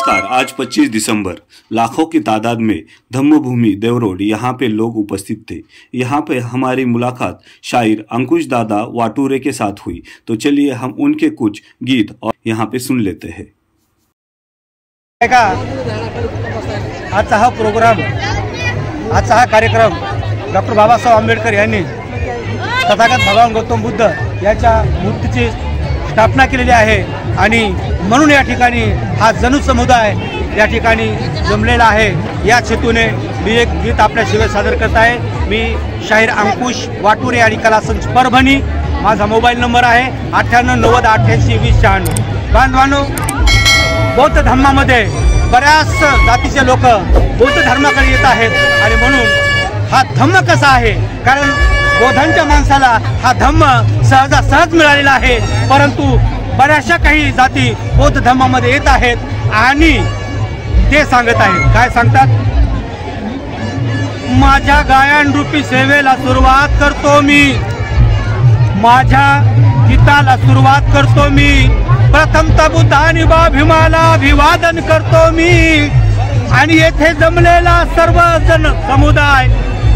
नमस्कार। आज 25 दिसंबर लाखों की तादाद में धम्मभूमि देवरोड यहाँ पे लोग उपस्थित थे। यहाँ पे हमारी मुलाकात शायर अंकुश दादा वाटूरे के साथ हुई, तो चलिए हम उनके कुछ गीत और यहाँ पे सुन लेते हैं। आजचा हा प्रोग्राम, आजचा हा कार्यक्रम डॉक्टर बाबासाहेब आंबेडकर यांनी तथागत भगवान गौतम बुद्ध याच्या मूर्तीची स्थापना केलेली आहे आणि म्हणून या ठिकाणी हा जनु समुदाय या ठिकाणी जमलेला आहे। या हेतूने मी एक गीत आपल्या शिवाय सादर करत आहे। मी शाहीर अंकुश वाटूरे आणि कलासंच परभणी। माझा मोबाईल नंबर आहे 9890882096। बांधवांनो, बौद्ध धर्मामध्ये बऱ्याच जातीचे लोक बौद्ध धर्माकडे येत आहेत आणि म्हणून हा धम्म कसा आहे, कारण बौद्धांच्या माणसाला हा धम्म सहजासहज मिळालेला आहे, परंतु बऱ्याचशा काही जाती बौद्ध धर्मामध्ये येत आहेत आणि ते सांगत आहेत। काय सांगतात? माझ्या गायनरूपी सेवेला सुरुवात करतो मी, माझ्या गीताला सुरुवात करतो मी, प्रथमतः बुद्धानी भीमाला अभिवादन करतो मी आणि येथे जमलेला सर्वजन समुदाय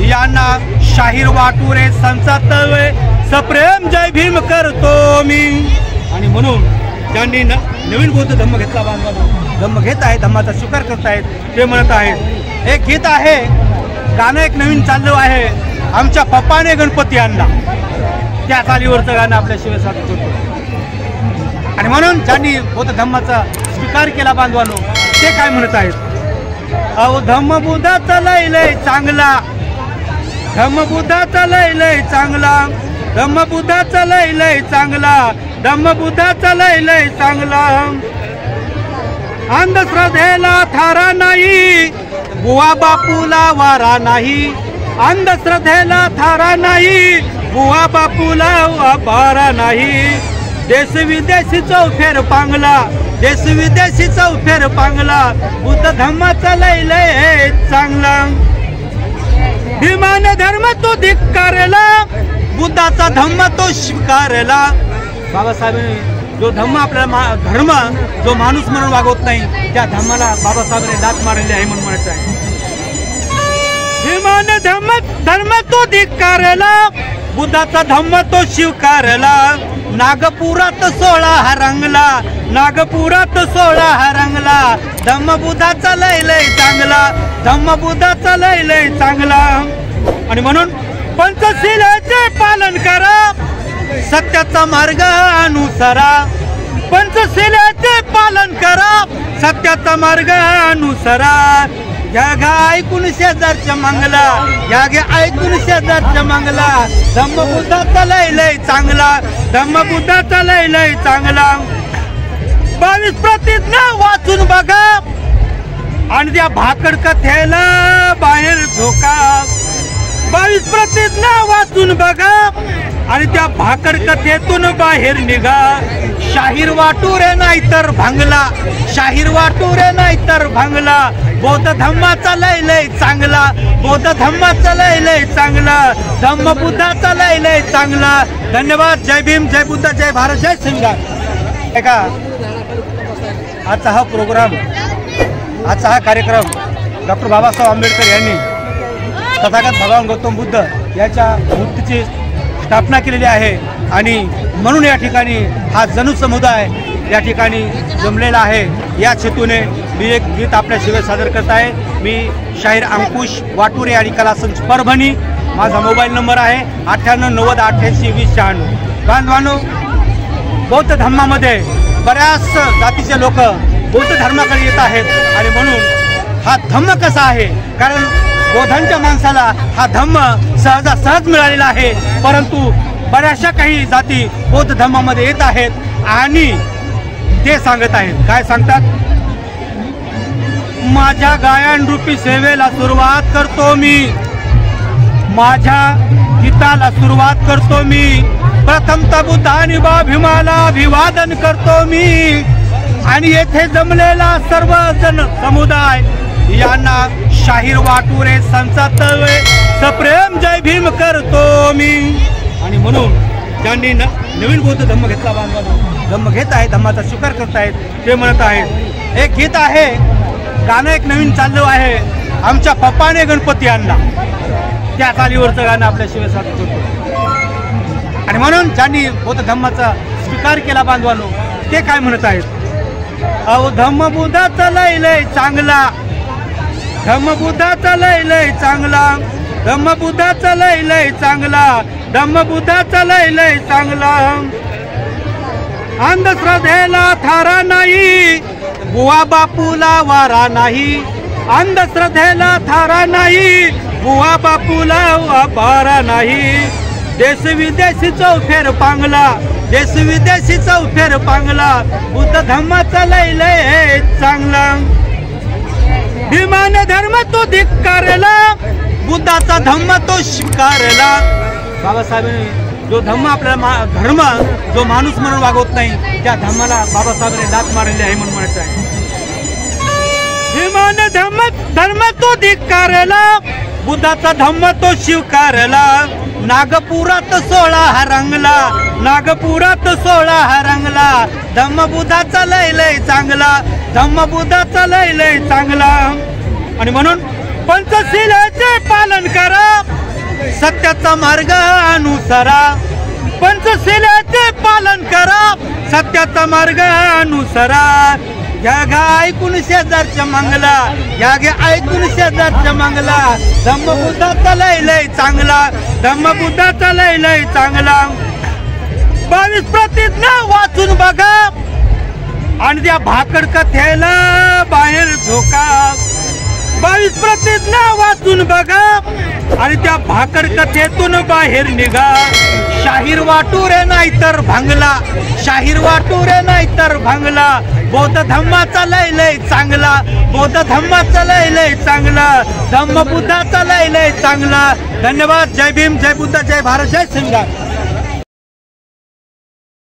यांना शाहीर वाटूरे संसातवे सप्रेम जय भीम करतो मी। आणि म्हणून ज्यांनी नवीन बौद्ध धम्म घेतला, बांधवांनो धम्म घेत आहे, धम्माचा स्वीकार करत आहेत, ते म्हणत आहेत। एक गीत आहे, गाणं एक नवीन चाललं आहे, आमच्या पप्पाने गणपती आणला, त्या चालीवरचं गाणं आपल्याशिवाय सादर करतो। आणि म्हणून ज्यांनी बौद्ध धम्माचा स्वीकार केला, बांधवांनो ते काय म्हणत आहेत? अहो धम्म बुद्धाचा लय चांगला, धम्म बुद्धाचा लय चांगला, धम्म बुद्धाचा लय चांगला, धम्म बुद्धाचा लय चांगला। अंधश्रद्धेला थारा नाही, बुवा बापूला वारा नाही, अंधश्रद्धेला थारा नाही, बुवा बापूला वारा नाही। देश विदेशी चौफेर पांगला, देश विदेशी चौफेर पांगला, बुद्ध धम्माचा लय चांगला। भीमान धर्म तो धिक्कारला, बुद्धाचा धम्म तो स्वीकारला। बाबासाहेबांनी जो धम्म आपल्याला धर्म जो माणूस म्हणून वागवत नाही, त्या धम्माला बाबासाहेबांनी दात मारलेली आहे म्हणून म्हणायचं आहे। भीमान धर्म तो धिक्कारला, बुद्धाचा धम्म तो स्वीकारला। नागपुरात 16 रंगला, नागपुरात 16 रंगला, धम्म बुद्धाचा लय चांगला, धम्म बुद्धाचा लय चांगला। आणि म्हणून पंचशिलेचे पालन करा, सत्याचा मार्ग अनुसरा, पंचशिलेचे पालन करा, सत्याचा मार्ग अनुसरा। या गा ऐकून शेजारच्या मंगला, या गे ऐकून शेजारच्या मंगला, धम्म बुद्धाचा लय चांगला, धम्म बुद्धाचा लय चांगला। 22 प्रतिज्ञा वाचून बघा आणि त्या भाकड कथेला बाहेर धोका। 22 प्रतिज्ञा वाचून बघा आणि त्या भाकड कथेतून बाहेर निघा। शाहीर वाटूरे नाही तर भांगला, शाहीर वाटूरे नाही तर भांगला, बौद्ध धम्माचा लय चांगला, बौद्ध धम्माचा लय चांगला, धम्म बुद्धाचा लय चांगला। धन्यवाद। जय भीम, जय बुद्ध, जय भारत, जय संविधान। ऐका, आजचा हा प्रोग्राम, आजचा हा कार्यक्रम डॉक्टर बाबासाहेब आंबेडकर यांनी तथागत भगवान गौतम बुद्ध याच्या मूर्तीची स्थापना केलेली आहे आणि म्हणून या ठिकाणी हा जनु समुदाय या ठिकाणी जमलेला आहे। या हेतूने मी एक गीत आपल्या शिवाय सादर करत आहे। मी शाहीर अंकुश वाटूरे आणि कलासंच परभणी। माझा मोबाईल नंबर आहे 9890882096। बांधवांनो, बौद्ध धर्मामध्ये बऱ्याच जातीचे लोक बौद्ध धर्माकडे येत आहेत आणि म्हणून हा धम्म कसा आहे, कारण बौद्धांच्या माणसाला हा धम्म सहजासहज मिळालेला आहे, परंतु बऱ्याचशा काही जाती बौद्ध धर्मामध्ये येत आहेत आणि ते सांगत आहेत। काय सांगतात? माझ्या गायनरूपी सेवेला सुरुवात करतो मी, माझ्या गीताला सुरुवात करतो मी, प्रथमतः बुद्धानी भीमाला अभिवादन करतो मी आणि येथे जमलेला सर्वजन समुदाय यांना शाहीर वाटूरे संसातवे सप्रेम जय भीम करतो मी। आणि म्हणून ज्यांनी नवीन बौद्ध धम्म घेतला, बांधवांनो धम्म घेत आहे, धम्माचा स्वीकार करत आहेत, ते म्हणत आहेत। एक गीत आहे, गाणं एक नवीन चाललं आहे, आमच्या पप्पाने गणपती आणला, त्या चालीवरचं गाणं आपल्या शिवेसाठी होतं. आणि म्हणून ज्यांनी बौद्ध धम्माचा स्वीकार केला बांधवानो, ते काय म्हणत आहेत? अहो धम्मबुद्धाचा लय चांगला, धम्मबुद्धाचा लय चांगला, धम्मबुद्धाचा लय चांगला, धम्मबुद्धाचा लय चांगला. अंधश्रद्धेला थारा नाही, बुवा बापूला वारा नाही. अंधश्रद्धेला थारा नाही, बुवा बापूला वारा नाही. देश विदेशी चौफेर पांगला, देश विदेशी चौफेर पांगला, बुद्ध धम्माचा लय चांगला. भीमान धर्म तो धिक्कारला, बुद्धाचा धम्म तो स्वीकारला. बाबासाहेबांनी जो धम्म आपल्याला धर्म जो माणूस म्हणून वागवत नाही, त्या धम्माला बाबासाहेबांनी दात मारलेली आहे म्हणून म्हणायचं आहे. भीमान धर्म तो धिक्कारला, बुद्धाचा धम्म तो स्वीकारला. नागपुरात 16 रंगला, नागपुरात 16 रंगला. धम्म बुद्धाचा लय चांगला, धम्म बुद्धाचा लय चांगला. आणि म्हणून पंचशिलेचे पालन करा, सत्याचा मार्ग अनुसरा. पंचशिलेचे पालन करा, सत्याचा मार्ग अनुसरा. या गा ऐकून शेजारच्या मंगला, या गे ऐकून शेजारच्या मंगला. धम्मबुद्धाचा लय चांगला, धम्मबुद्धाचा लय चांगला. 22 प्रतिज्ञा वाचून बघा आणि त्या भाकड कथेला बाहेर झोका. 22 प्रतिज्ञा वाचून बघा आणि त्या भाकड कथेतून बाहेर निघा. शाहीर वाटू रे नाही तर भांगला, शाहीर वाटू रे नाही तर भांगला. बौद्ध धम्माचा लय चांगला, बौद्ध धम्माचा लय चांगला. धम्म बुद्धाचा लय चांगला. धन्यवाद. जय भीम, जय बुद्ध, जय भारत, जय संविधान.